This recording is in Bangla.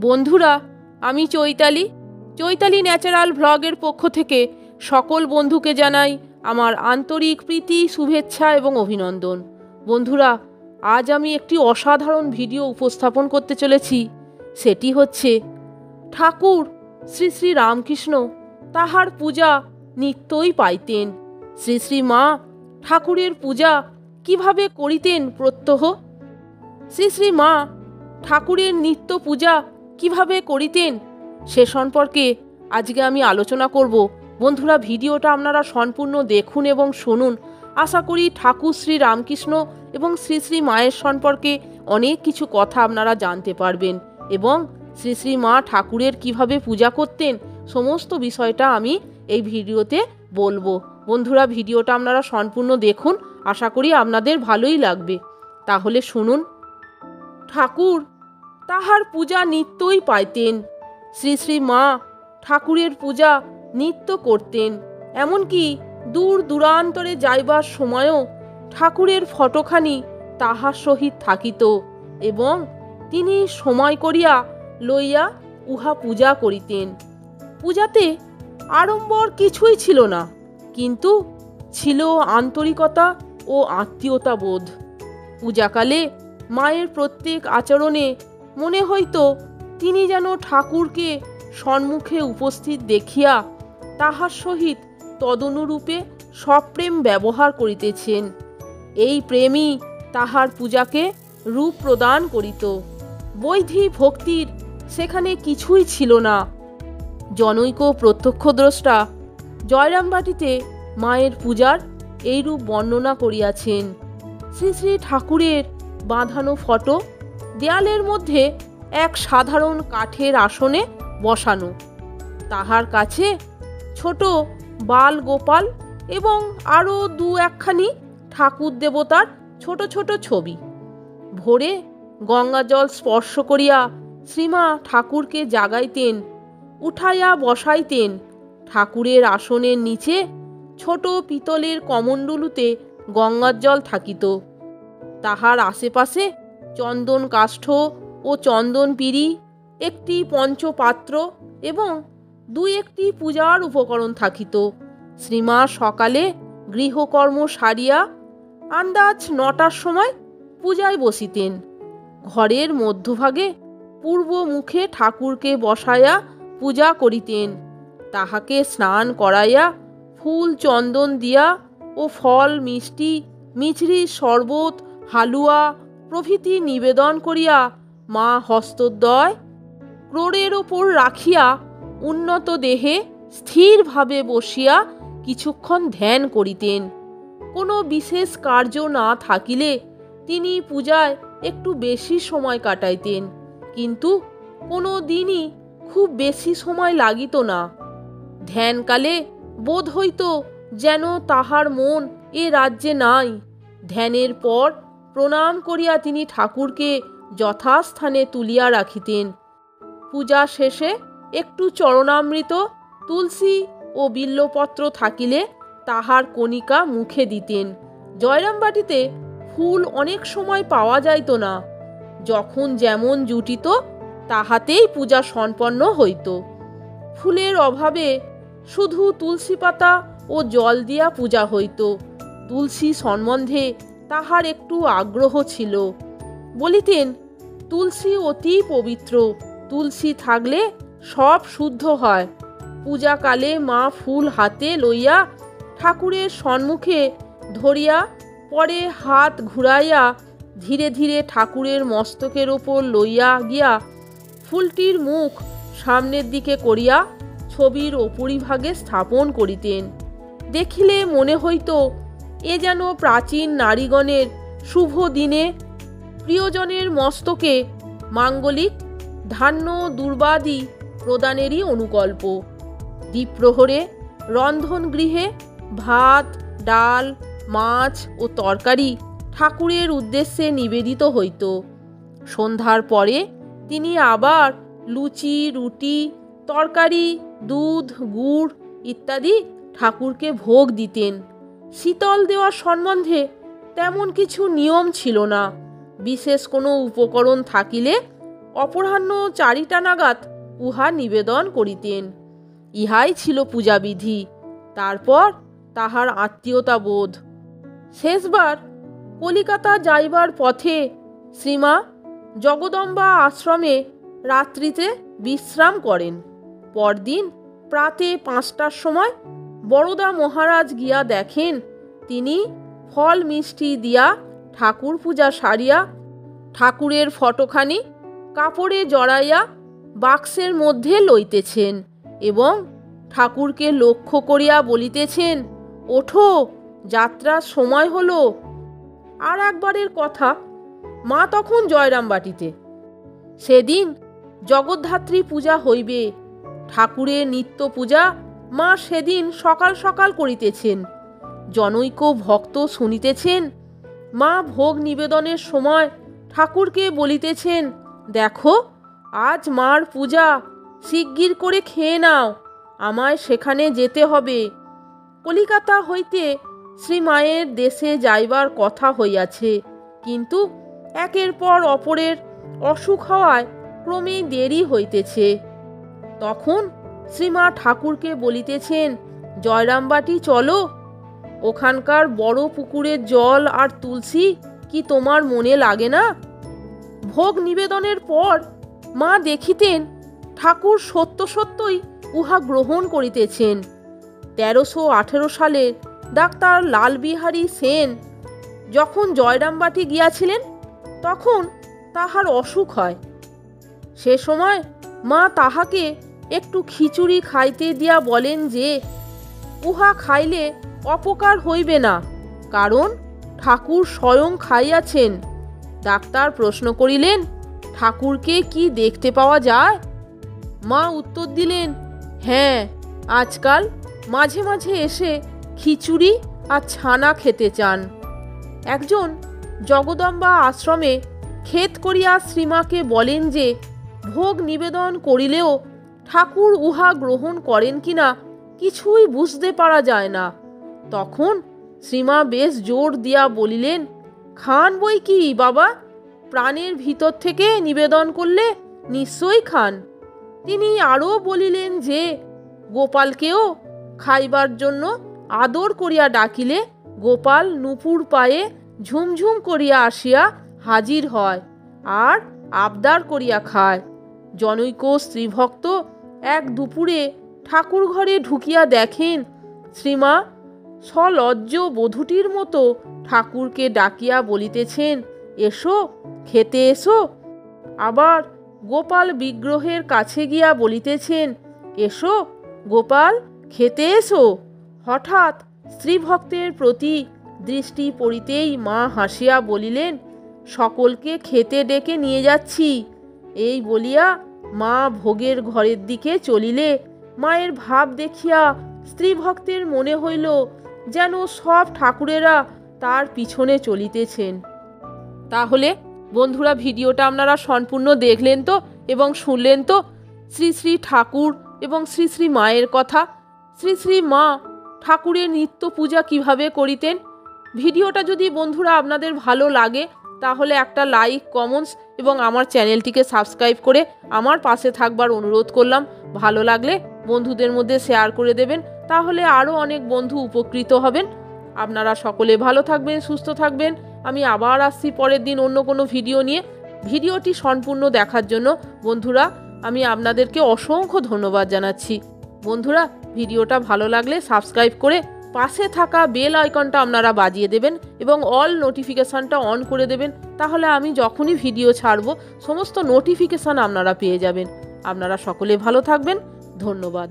বন্ধুরা, আমি চৈতালি ন্যাচারাল ভ্লগের পক্ষ থেকে সকল বন্ধুকে জানাই আমার আন্তরিক প্রীতি, শুভেচ্ছা এবং অভিনন্দন। বন্ধুরা, আজ আমি একটি অসাধারণ ভিডিও উপস্থাপন করতে চলেছি। সেটি হচ্ছে ঠাকুর শ্রী শ্রী রামকৃষ্ণ তাহার পূজা নিত্যই পাইতেন। শ্রী শ্রী মা ঠাকুরের পূজা কিভাবে করিতেন প্রত্যহ, শ্রী শ্রী মা ঠাকুরের নিত্য পূজা কিভাবে করিতেন সে সম্পর্কে আজকে আমি আলোচনা করব। বন্ধুরা, ভিডিওটা আপনারা সম্পূর্ণ দেখুন এবং শুনুন। আশা করি ঠাকুর শ্রী রামকৃষ্ণ এবং শ্রী শ্রী মায়ের সম্পর্কে অনেক কিছু কথা আপনারা জানতে পারবেন এবং শ্রী শ্রী মা ঠাকুরের কিভাবে পূজা করতেন সমস্ত বিষয়টা আমি এই ভিডিওতে বলবো। বন্ধুরা, ভিডিওটা আপনারা সম্পূর্ণ দেখুন, আশা করি আপনাদের ভালোই লাগবে। তাহলে শুনুন। ঠাকুর তাহার পূজা নিত্যই পাইতেন। শ্রী শ্রী মা ঠাকুরের পূজা নিত্য করতেন। এমনকি দূর দূরান্তরে যাইবার সময়ও ঠাকুরের ফটোখানি তাহার সহিত থাকিত এবং তিনি সময় করিয়া লইয়া উহা পূজা করিতেন। পূজাতে আড়ম্বর কিছুই ছিল না, কিন্তু ছিল আন্তরিকতা ও আত্মীয়তা বোধ। পূজাকালে মায়ের প্রত্যেক আচরণে মনে হইত তিনি যেন ঠাকুরকে সম্মুখে উপস্থিত দেখিয়া তাহার সহিত তদনুরূপে সপ্রেম ব্যবহার করিতেছেন। এই প্রেমই তাহার পূজাকে রূপ প্রদান করিত। বৈধি ভক্তির সেখানে কিছুই ছিল না। জনৈক প্রত্যক্ষদ্রষ্টা জয়রামবাটিতে মায়ের পূজার এইরূপ বর্ণনা করিয়াছেন। শ্রী শ্রী ঠাকুরের বাঁধানো ফটো দেয়ালের মধ্যে এক সাধারণ কাঠের আসনে বসানো, তাহার কাছে ছোট বাল গোপাল এবং আরও দু একখানি ঠাকুর দেবতার ছোট ছোট ছবি। ভোরে গঙ্গা জল স্পর্শ করিয়া শ্রীমা ঠাকুরকে জাগাইতেন, উঠাইয়া বসাইতেন। ঠাকুরের আসনের নিচে ছোট পিতলের কমণ্ডলুতে গঙ্গার জল থাকিত। তাহার আশেপাশে চন্দন কাষ্ঠ ও চন্দন পিঁড়ি, একটি পঞ্চপাত্র এবং দুই একটি পূজার উপকরণ থাকিত। শ্রীমা সকালে গৃহকর্ম সারিয়া আন্দাজ 9টার সময় পূজায় বসিতেন। ঘরের মধ্যভাগে পূর্ব মুখে ঠাকুরকে বসাইয়া পূজা করিতেন। তাহাকে স্নান করাইয়া ফুল চন্দন দিয়া ও ফল, মিষ্টি, মিছরি, শরবত, হালুয়া প্রভৃতি নিবেদন করিয়া মা হস্তদ্বয় ক্রোড়ের ওপর রাখিয়া উন্নত দেহে স্থিরভাবে বসিয়া কিছুক্ষণ ধ্যান করিতেন। কোনো বিশেষ কার্য না থাকিলে তিনি পূজায় একটু বেশি সময় কাটাইতেন, কিন্তু কোনো দিনই খুব বেশি সময় লাগিত না। ধ্যানকালে বোধ হইত যেন তাহার মন এ রাজ্যে নাই। ধ্যানের পর প্রণাম করিয়া তিনি ঠাকুরকে যথাস্থানে তুলিয়া রাখিতেন। পূজা শেষে একটু চরণামৃত, তুলসী ও বিল্বপত্র থাকিলে তাহার কণিকা মুখে দিতেন। জয়রামবাটিতে ফুল অনেক সময় পাওয়া যাইত না। যখন যেমন জুটিত তাহাতেই পূজা সম্পন্ন হইত। ফুলের অভাবে শুধু তুলসী পাতা ও জল দিয়া পূজা হইত। তুলসী সম্বন্ধে তাহার একটু আগ্রহ ছিল। বলিতেন, তুলসী অতি পবিত্র, তুলসী থাকলে সব শুদ্ধ হয়। পূজাকালে মা ফুল হাতে লইয়া ঠাকুরের সম্মুখে ধরিয়া পরে হাত ঘুরাইয়া ধীরে ধীরে ঠাকুরের মস্তকের ওপর লইয়া গিয়া ফুলটির মুখ সামনের দিকে করিয়া ছবির উপরিভাগে স্থাপন করিতেন। দেখিলে মনে হইত এ যেন প্রাচীন নারীগণের শুভ দিনে প্রিয়জনের মস্তকে মাঙ্গলিক ধান্য দুর্বাদি প্রদানেরই অনুকল্প। দ্বীপ্রহরে রন্ধন গৃহে ভাত, ডাল, মাছ ও তরকারি ঠাকুরের উদ্দেশ্যে নিবেদিত হইত। সন্ধ্যার পরে তিনি আবার লুচি, রুটি, তরকারি, দুধ, গুড় ইত্যাদি ঠাকুরকে ভোগ দিতেন। শীতল দেওয়ার সম্বন্ধে তেমন কিছু নিয়ম ছিল না। বিশেষ কোনো উপকরণ থাকিলে অপরাহ্ন 4টা নাগাদ উহা নিবেদন করিতেন। ইহাই ছিল পূজাবিধি। তারপর তাহার আত্মীয়তা বোধ। শেষবার কলিকাতা যাইবার পথে শ্রীমা জগদম্বা আশ্রমে রাত্রিতে বিশ্রাম করেন। পরদিন প্রাতে 5টার সময় বরদা মহারাজ গিয়া দেখেন তিনি ফল মিষ্টি দিয়া ঠাকুর পূজা সারিয়া ঠাকুরের ফটোখানি কাপড়ে জড়াইয়া বাক্সের মধ্যে লইতেছেন এবং ঠাকুরকে লক্ষ্য করিয়া বলিতেছেন, ওঠো, যাত্রার সময় হলো। আর একবারের কথা, মা তখন জয়রামবাটিতে। সেদিন জগদ্ধাত্রী পূজা হইবে। ঠাকুরের নিত্য পূজা মা সেদিন সকাল সকাল করিতেছেন। জনৈক ভক্ত শুনিতেছেন মা ভোগ নিবেদনের সময় ঠাকুরকে বলিতেছেন, দেখো, আজ মার পূজা, শিগগির করে খেয়ে নাও, আমায় সেখানে যেতে হবে। কলিকাতা হইতে শ্রীমায়ের দেশে যাইবার কথা হইয়াছে, কিন্তু একের পর অপরের অসুখ হওয়ায় ক্রমেই দেরি হইতেছে। তখন শ্রীমা ঠাকুরকে বলিতেছেন, জয়রামবাটি চলো, ওখানকার বড় পুকুরের জল আর তুলসী কি তোমার মনে লাগে না? ভোগ নিবেদনের পর মা দেখিতেন ঠাকুর সত্য সত্যই উহা গ্রহণ করিতেছেন। 1318 সালের ডাক্তার লালবিহারী সেন যখন জয়রামবাটি গিয়াছিলেন তখন তাহার অসুখ হয়। সে সময় মা তাহাকে একটু খিচুড়ি খাইতে দিয়া বলেন যে উহা খাইলে অপকার হইবে না, কারণ ঠাকুর স্বয়ং খাইয়াছেন। ডাক্তার প্রশ্ন করিলেন, ঠাকুরকে কি দেখতে পাওয়া যায়? মা উত্তর দিলেন, হ্যাঁ, আজকাল মাঝে মাঝে এসে খিচুড়ি আর ছানা খেতে চান। একজন জগদম্বা আশ্রমে ক্ষেত করিয়া শ্রীমাকে বলেন যে ভোগ নিবেদন করিলেও ঠাকুর উহা গ্রহণ করেন কিনা কিছুই বুঝতে পারা যায় না। তখন শ্রীমা বেশ জোর দিয়া বলিলেন, খান বই কি বাবা, প্রাণের ভিতর থেকে নিবেদন করলে নিশ্চয়ই খান। তিনি আরও বলিলেন যে গোপালকেও খাইবার জন্য আদর করিয়া ডাকিলে গোপাল নুপুর পায়ে ঝুমঝুম করিয়া আসিয়া হাজির হয় আর আবদার করিয়া খায়। জনৈক স্ত্রীভক্ত এক দুপুরে ঠাকুর ঘরে ঢুকিয়া দেখেন শ্রীমা সলজ্জ বধূটির মতো ঠাকুরকে ডাকিয়া বলিতেছেন, এসো, খেতে এসো। আবার গোপাল বিগ্রহের কাছে গিয়া বলিতেছেন, এসো গোপাল, খেতে এসো। হঠাৎ স্ত্রীভক্তের প্রতি দৃষ্টি পড়িতেই মা হাসিয়া বলিলেন, সকলকে খেতে ডেকে নিয়ে যাচ্ছি। এই বলিয়া মা ভোগের ঘরের দিকে চলিলে মায়ের ভাব দেখিয়া স্ত্রীভক্তের মনে হইল যেন সব ঠাকুরেরা তার পিছনে চলিতেছেন। তাহলে বন্ধুরা, ভিডিওটা আপনারা সম্পূর্ণ দেখলেন তো এবং শুনলেন তো শ্রী শ্রী ঠাকুর এবং শ্রী শ্রী মায়ের কথা। শ্রী শ্রী মা ঠাকুরের নিত্য পূজা কিভাবে করিতেন। ভিডিওটা যদি বন্ধুরা আপনাদের ভালো লাগে তাহলে একটা লাইক, কমেন্টস এবং আমার চ্যানেলটিকে সাবস্ক্রাইব করে আমার পাশে থাকবার অনুরোধ করলাম। ভালো লাগলে বন্ধুদের মধ্যে শেয়ার করে দেবেন, তাহলে আরও অনেক বন্ধু উপকৃত হবেন। আপনারা সকলে ভালো থাকবেন, সুস্থ থাকবেন। আমি আবার আসছি পরের দিন অন্য কোনো ভিডিও নিয়ে। ভিডিওটি সম্পূর্ণ দেখার জন্য বন্ধুরা আমি আপনাদেরকে অসংখ্য ধন্যবাদ জানাচ্ছি। বন্ধুরা, ভিডিওটা ভালো লাগলে সাবস্ক্রাইব করে পাশে থাকা বেল আইকনটা আপনারা বাজিয়ে দেবেন এবং অল নোটিফিকেশানটা অন করে দেবেন, তাহলে আমি যখনই ভিডিও ছাড়ব সমস্ত নোটিফিকেশান আপনারা পেয়ে যাবেন। আপনারা সকলে ভালো থাকবেন। ধন্যবাদ।